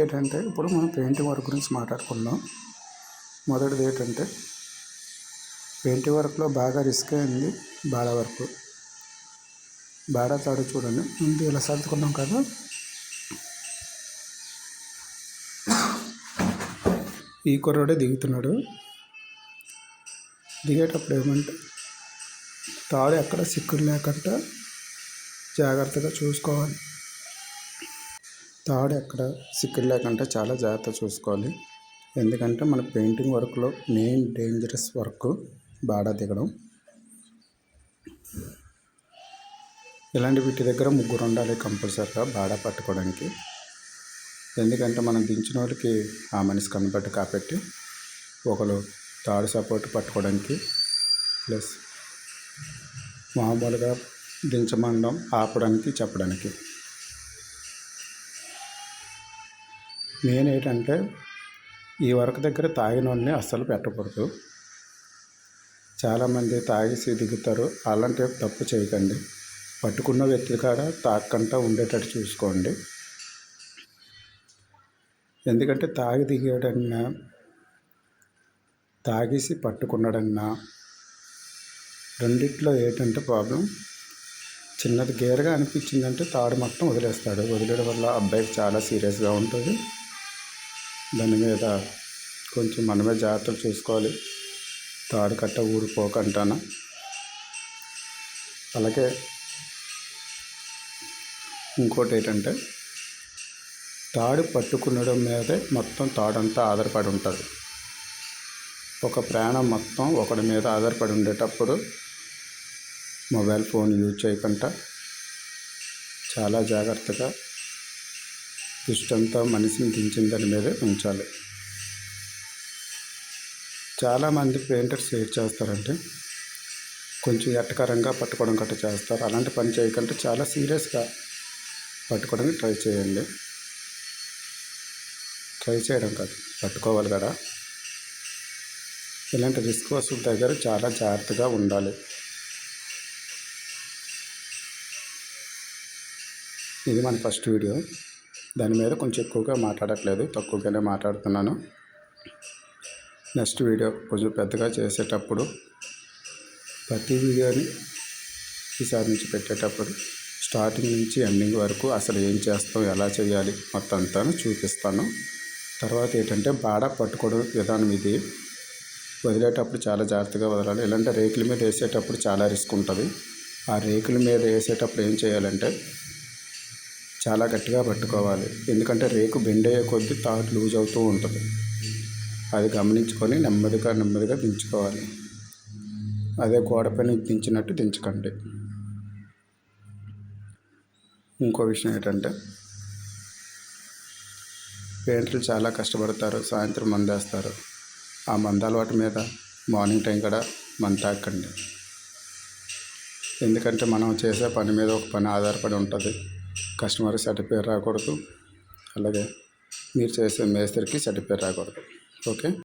ఏంటంటే ఇప్పుడు మనం పెయింటింగ్ వర్క్ గురించి మాట్లాడుకుందాం. మొదటిది ఏంటంటే పెయింటింగ్ వర్క్లో బాగా రిస్క్ అయింది బాడ వర్క్. బాడ తాడు చూడండి, ముందు ఇలా సర్దుకున్నాం కదా, ఈ కుర్రోడే దిగుతున్నాడు. దిగేటప్పుడు ఏమంటే తాడు ఎక్కడ సిక్కులు లేకుండా జాగ్రత్తగా చూసుకోవాలి. తాడు ఎక్కడ సిక్కులు లేకుండా చాలా జాగ్రత్తగా చూసుకోవాలి. ఎందుకంటే మన పెయింటింగ్ వర్క్లో మెయిన్ డేంజరస్ వర్క్ బాడ దిగడం. ఇలాంటి వీటి దగ్గర ముగ్గురు ఉండాలి కంపల్సరీగా బాడ పట్టుకోవడానికి. ఎందుకంటే మనం దించిన వాళ్ళకి ఆ మనిషి కనబట్టు కాబట్టి ఒకరు తాడు సపోర్ట్ పట్టుకోవడానికి, ప్లస్ మామూలుగా దించమండం ఆపడానికి చెప్పడానికి. మెయిన్ ఏంటంటే ఈ వర్క్ దగ్గర తాగిన వాళ్ళని అస్సలు పెట్టకూడదు. చాలామంది తాగేసి దిగుతారు, అలాంటి తప్పు చేయకండి. పట్టుకున్న వ్యక్తి కాడ తాగకుండా ఉండేటట్టు చూసుకోండి. ఎందుకంటే తాగి దిగేయడన్నా తాగేసి పట్టుకున్నాడన్నా రెండిట్లో ఏంటంటే ప్రాబ్లం, చిన్నది గేర్గా అనిపించిందంటే తాడు మొత్తం వదిలేస్తాడు. వదిలేయడం వల్ల అబ్బాయికి చాలా సీరియస్గా ఉంటుంది. దాని మీద కొంచెం మనమే జాగ్రత్తలు చూసుకోవాలి, తాడు కట్ట ఊడిపోకంటాను. అలాగే ఇంకోటి ఏంటంటే తాడు పట్టుకునడం మీదే మొత్తం తాడంతా ఆధారపడి ఉంటుంది. ఒక ప్రాణం మొత్తం ఒకడి మీద ఆధారపడి ఉండేటప్పుడు మొబైల్ ఫోన్ యూజ్ చేయకుండా చాలా జాగ్రత్తగా దృష్టంతో మనిషిని దించిన దాని మీదే ఉంచాలి. చాలామంది పెయింటర్స్ ఏం చేస్తారంటే కొంచెం ఎట్టకరంగా పట్టుకోవడం గట్రా చేస్తారు. అలాంటి పని చేయకుండా చాలా సీరియస్గా పట్టుకోవడానికి ట్రై చేయండి. ట్రై చేయడం కాదు, పట్టుకోవాలి కదా. ఇలాంటి రిస్క్ వస్తువుల దగ్గర చాలా జాగ్రత్తగా ఉండాలి. ఇది మన ఫస్ట్ వీడియో, దాని మీద కొంచెం ఎక్కువగా మాట్లాడట్లేదు, తక్కువగానే మాట్లాడుతున్నాను. నెక్స్ట్ వీడియో కొంచెం పెద్దగా చేసేటప్పుడు ప్రతి వీడియోని ఈసారి నుంచి పెట్టేటప్పుడు స్టార్టింగ్ నుంచి ఎండింగ్ వరకు అసలు ఏం చేస్తాం, ఎలా చేయాలి మొత్తం అంతా చూపిస్తాను. తర్వాత ఏంటంటే బాడ పట్టుకోవడం విధానం ఇది. వదిలేటప్పుడు చాలా జాగ్రత్తగా వదలాలి. ఇలాంటి రేకుల మీద వేసేటప్పుడు చాలా రిస్క్ ఉంటుంది. ఆ రేకుల మీద వేసేటప్పుడు ఏం చేయాలంటే చాలా గట్టిగా పట్టుకోవాలి. ఎందుకంటే రేకు బెండ్ అయ్యే కొద్దీ తాడు లూజ్ అవుతూ ఉంటుంది. అది గమనించుకొని నెమ్మదిగా దించుకోవాలి. అదే గోడ పైన దించినట్టు దించకండి. ఇంకో విషయం ఏంటంటే పెయింటర్లు చాలా కష్టపడతారు, సాయంత్రం మందేస్తారు. ఆ మందు అలవాటు మీద మార్నింగ్ టైం కూడా మందు తాకండి. ఎందుకంటే మనం చేసే పని మీద ఒక పని ఆధారపడి ఉంటుంది. కస్టమర్ సర్టిఫికేట్ రాకూడదు, అలాగే మీరు చేసే మేస్త్రికి సర్టిఫికేట్ రాకూడదు. ఓకే.